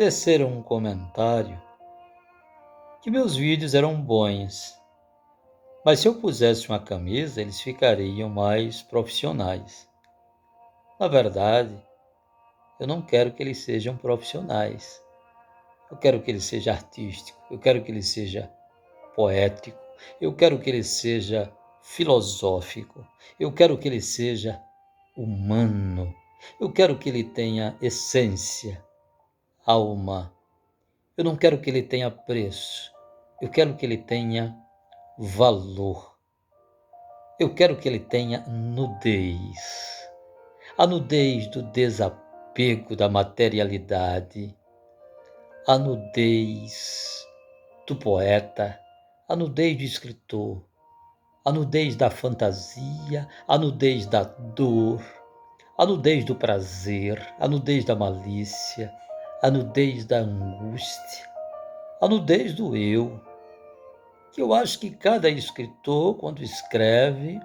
teceram um comentário que meus vídeos eram bons, mas se eu pusesse uma camisa, eles ficariam mais profissionais. Na verdade, eu não quero que eles sejam profissionais. Eu quero que ele seja artístico, eu quero que ele seja poético, eu quero que ele seja filosófico, eu quero que ele seja humano, eu quero que ele tenha essência, alma. Eu não quero que ele tenha preço, eu quero que ele tenha valor. Eu quero que ele tenha nudez. A nudez do desapego da materialidade, a nudez do poeta, a nudez do escritor, a nudez da fantasia, a nudez da dor, a nudez do prazer, a nudez da malícia, a nudez da angústia, a nudez do eu, que eu acho que cada escritor, quando escreve,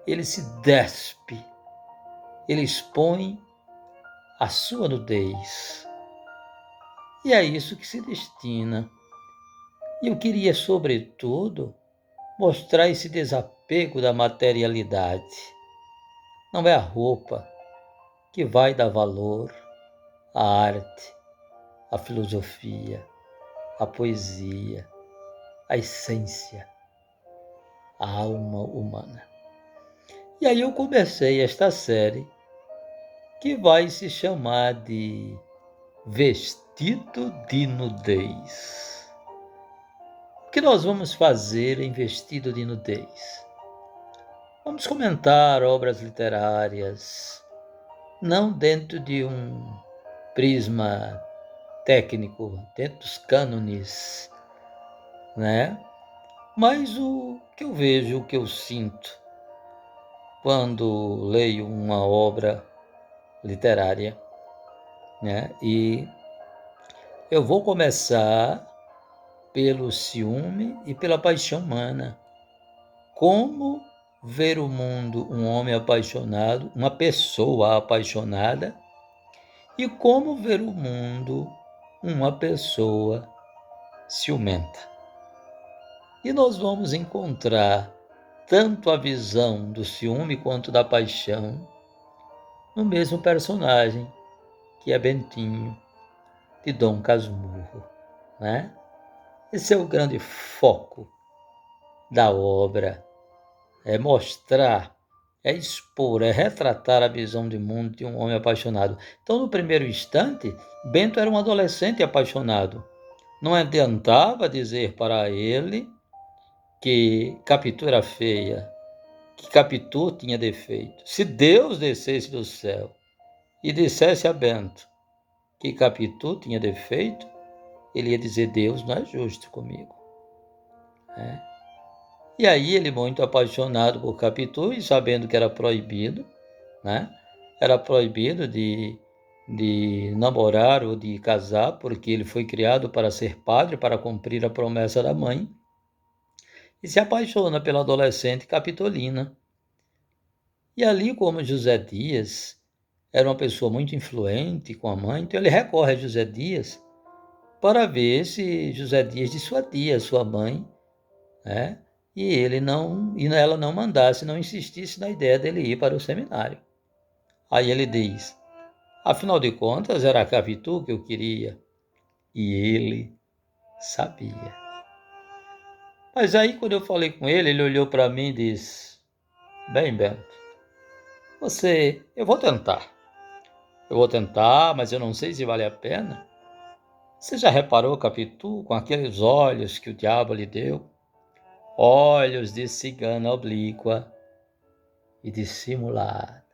ele se despe, ele expõe a sua nudez. E é isso que se destina. E eu queria, sobretudo, mostrar esse desapego da materialidade. Não é a roupa que vai dar valor à arte, à filosofia, à poesia, à essência, à alma humana. E aí eu comecei esta série que vai se chamar de Vestido de Nudez. O que nós vamos fazer em Vestido de Nudez? Vamos comentar obras literárias, não dentro de um prisma técnico, dentro dos cânones, né? Mas o que eu vejo, o que eu sinto quando leio uma obra literária, né? E eu vou começar pelo ciúme e pela paixão humana. Como ver o mundo um homem apaixonado, uma pessoa apaixonada, e como ver o mundo uma pessoa ciumenta. E nós vamos encontrar tanto a visão do ciúme quanto da paixão no mesmo personagem, que é Bentinho, de Dom Casmurro, né? Esse é o grande foco da obra, é mostrar, é expor, é retratar a visão de mundo de um homem apaixonado. Então, no primeiro instante, Bento era um adolescente apaixonado. Não adiantava dizer para ele que Capitu era feia, que Capitu tinha defeito. Se Deus descesse do céu e dissesse a Bento que Capitu tinha defeito, ele ia dizer: Deus não é justo comigo. E aí ele, muito apaixonado por Capitu e sabendo que era proibido, né? Era proibido de namorar ou de casar, porque ele foi criado para ser padre, para cumprir a promessa da mãe, e se apaixona pela adolescente Capitolina. E ali, como José Dias era uma pessoa muito influente com a mãe, então ele recorre a José Dias para ver se José Dias dissuadia a sua mãe, né? E ela não mandasse, não insistisse na ideia dele ir para o seminário. Aí ele diz: afinal de contas, era a Capitu que eu queria. E ele sabia. Mas aí, quando eu falei com ele, ele olhou para mim e disse: bem, Bento, eu vou tentar. Eu vou tentar, mas eu não sei se vale a pena. Você já reparou, Capitu, com aqueles olhos que o diabo lhe deu? Olhos de cigana oblíqua e dissimulada.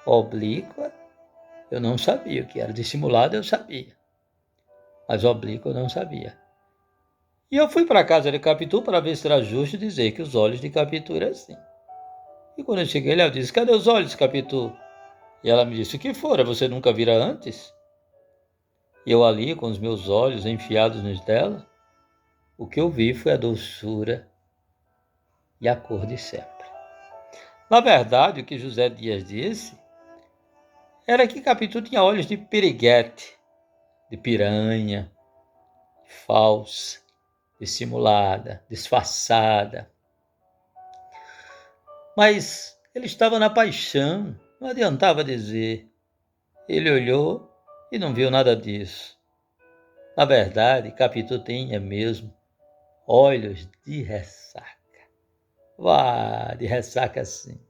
Oblíqua, eu não sabia o que era. Dissimulada, eu sabia. Mas oblíqua, eu não sabia. E eu fui para a casa de Capitu para ver se era justo dizer que os olhos de Capitu eram assim. E quando eu cheguei lá, eu disse: cadê os olhos, Capitu? E ela me disse: o que fora? Você nunca vira antes? E eu ali, com os meus olhos enfiados nos dela, o que eu vi foi a doçura e a cor de sempre. Na verdade, o que José Dias disse era que Capitu tinha olhos de piriguete, de piranha, falsa, dissimulada, disfarçada. Mas ele estava na paixão, não adiantava dizer. Ele olhou e não viu nada disso. Na verdade, Capitu tinha mesmo olhos de ressaca. Vá, de ressaca sim.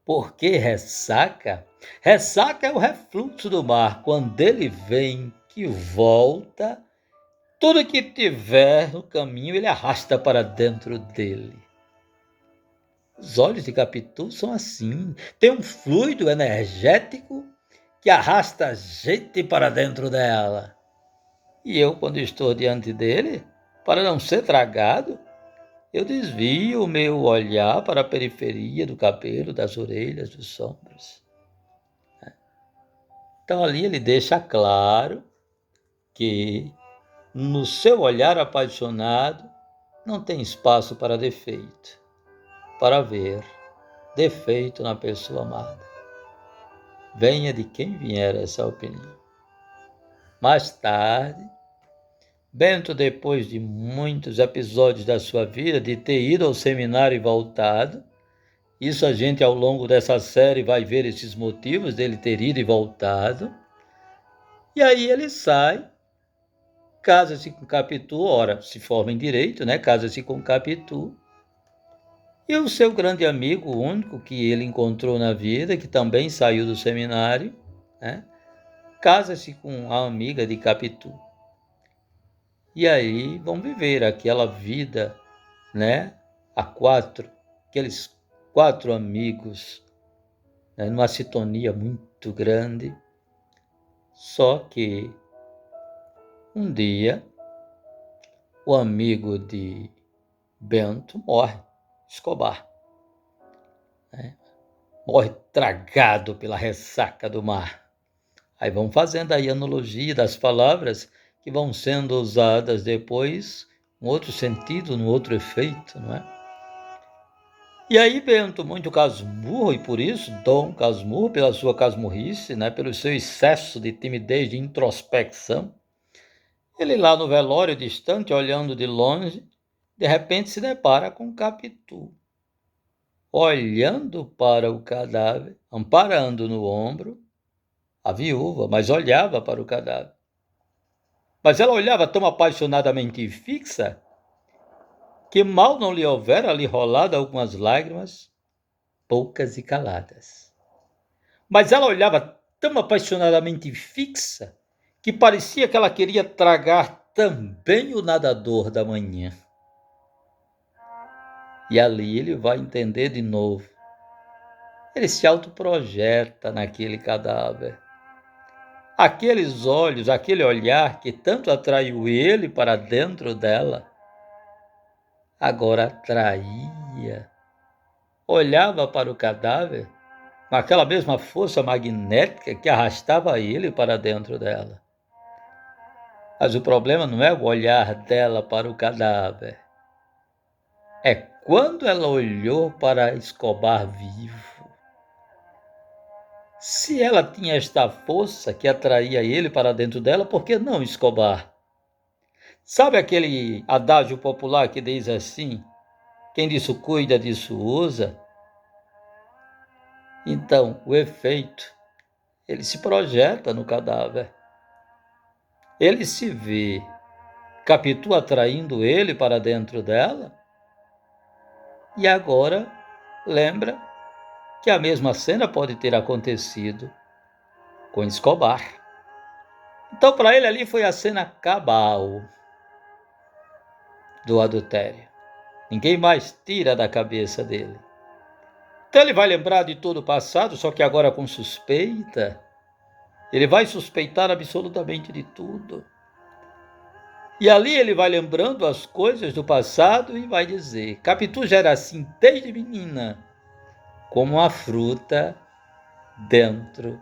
Por que ressaca? Ressaca é o refluxo do mar. Quando ele vem, que volta, tudo que tiver no caminho ele arrasta para dentro dele. Os olhos de Capitu são assim. Tem um fluido energético que arrasta a gente para dentro dela. E eu, quando estou diante dele, para não ser tragado, eu desvio o meu olhar para a periferia do cabelo, das orelhas, dos ombros. Então ali ele deixa claro que no seu olhar apaixonado não tem espaço para defeito, para ver defeito na pessoa amada. Venha de quem vier essa opinião. Mais tarde, Bento, depois de muitos episódios da sua vida, de ter ido ao seminário e voltado, isso a gente ao longo dessa série vai ver esses motivos dele ter ido e voltado, e aí ele sai, casa-se com Capitu, ora, se forma em direito, né? Casa-se com Capitu, e o seu grande amigo, o único que ele encontrou na vida, que também saiu do seminário, né? Casa-se com a amiga de Capitu. E aí vão viver aquela vida, né? Aqueles 4 amigos, né? Numa sintonia muito grande. Só que um dia o amigo de Bento morre, Escobar, né? Morre tragado pela ressaca do mar. Aí vão fazendo aí a analogia das palavras que vão sendo usadas depois, um outro sentido, um outro efeito, não é? E aí Bento, muito casmurro, e por isso Dom Casmurro, pela sua casmurrice, né, pelo seu excesso de timidez, de introspecção, ele lá no velório distante, olhando de longe, de repente se depara com Capitu, olhando para o cadáver, amparando no ombro a viúva, mas olhava para o cadáver. Mas ela olhava tão apaixonadamente fixa que mal não lhe houvera ali rolado algumas lágrimas, poucas e caladas. Mas ela olhava tão apaixonadamente fixa que parecia que ela queria tragar também o nadador da manhã. E ali ele vai entender de novo. Ele se autoprojeta naquele cadáver. Aqueles olhos, aquele olhar que tanto atraiu ele para dentro dela, agora atraía. Olhava para o cadáver com aquela mesma força magnética que arrastava ele para dentro dela. Mas o problema não é o olhar dela para o cadáver. É quando ela olhou para Escobar vivo. Se ela tinha esta força que atraía ele para dentro dela, por que não Escobar? Sabe aquele adágio popular que diz assim: quem disso cuida, disso usa? Então, o efeito, ele se projeta no cadáver. Ele se vê, Capitu atraindo ele para dentro dela, e agora lembra que a mesma cena pode ter acontecido com Escobar. Então, para ele ali foi a cena cabal do adultério. Ninguém mais tira da cabeça dele. Então ele vai lembrar de todo o passado, só que agora com suspeita. Ele vai suspeitar absolutamente de tudo. E ali ele vai lembrando as coisas do passado e vai dizer: Capitu já era assim desde menina, como uma fruta dentro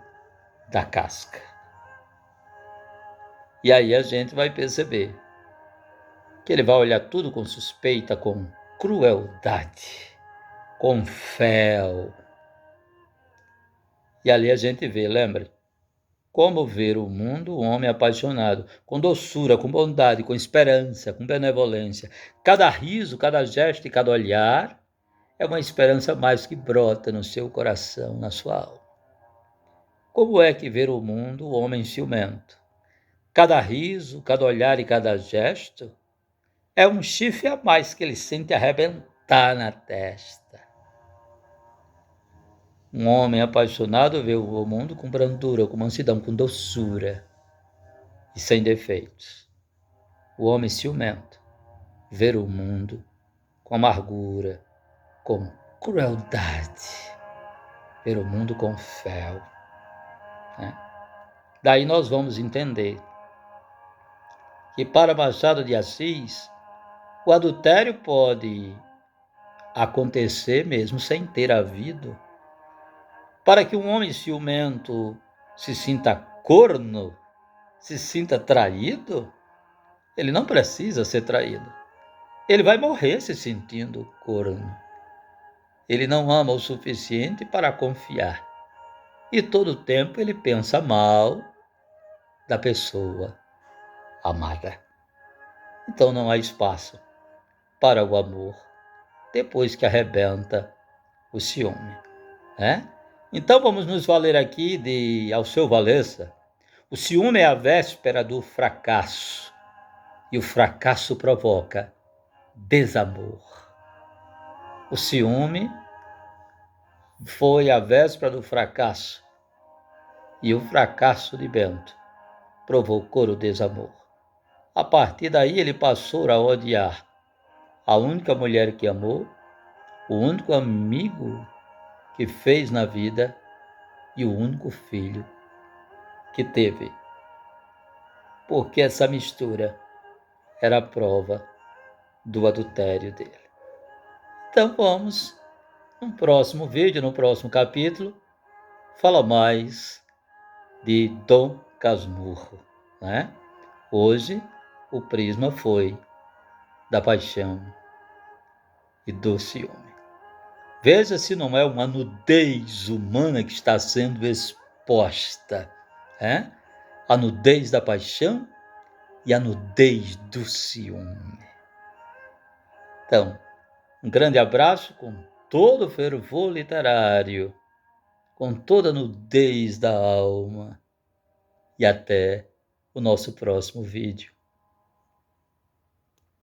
da casca. E aí a gente vai perceber que ele vai olhar tudo com suspeita, com crueldade, com fel. E ali a gente vê, lembra? Como ver o mundo, o homem apaixonado, com doçura, com bondade, com esperança, com benevolência. Cada riso, cada gesto e cada olhar é uma esperança mais que brota no seu coração, na sua alma. Como é que ver o mundo, o homem ciumento? Cada riso, cada olhar e cada gesto é um chifre a mais que ele sente arrebentar na testa. Um homem apaixonado vê o mundo com brandura, com mansidão, com doçura e sem defeitos. O homem ciumento vê o mundo com amargura, com crueldade, vê o mundo com fel. Né? Daí nós vamos entender que para Machado de Assis, o adultério pode acontecer mesmo sem ter havido. Para que um homem ciumento se sinta corno, se sinta traído, ele não precisa ser traído. Ele vai morrer se sentindo corno. Ele não ama o suficiente para confiar. E todo o tempo ele pensa mal da pessoa amada. Então não há espaço para o amor depois que arrebenta o ciúme. Né? Então vamos nos valer aqui de Alceu Valença. O ciúme é a véspera do fracasso. E o fracasso provoca desamor. O ciúme foi a véspera do fracasso. E o fracasso de Bento provocou o desamor. A partir daí ele passou a odiar a única mulher que amou, o único amigo que fez na vida e o único filho que teve. Porque essa mistura era a prova do adultério dele. Então vamos, no próximo vídeo, no próximo capítulo, falar mais de Dom Casmurro, né? Hoje o prisma foi da paixão e do ciúme. Veja se não é uma nudez humana que está sendo exposta, né? A nudez da paixão e a nudez do ciúme. Então, um grande abraço com todo o fervor literário, com toda a nudez da alma e até o nosso próximo vídeo.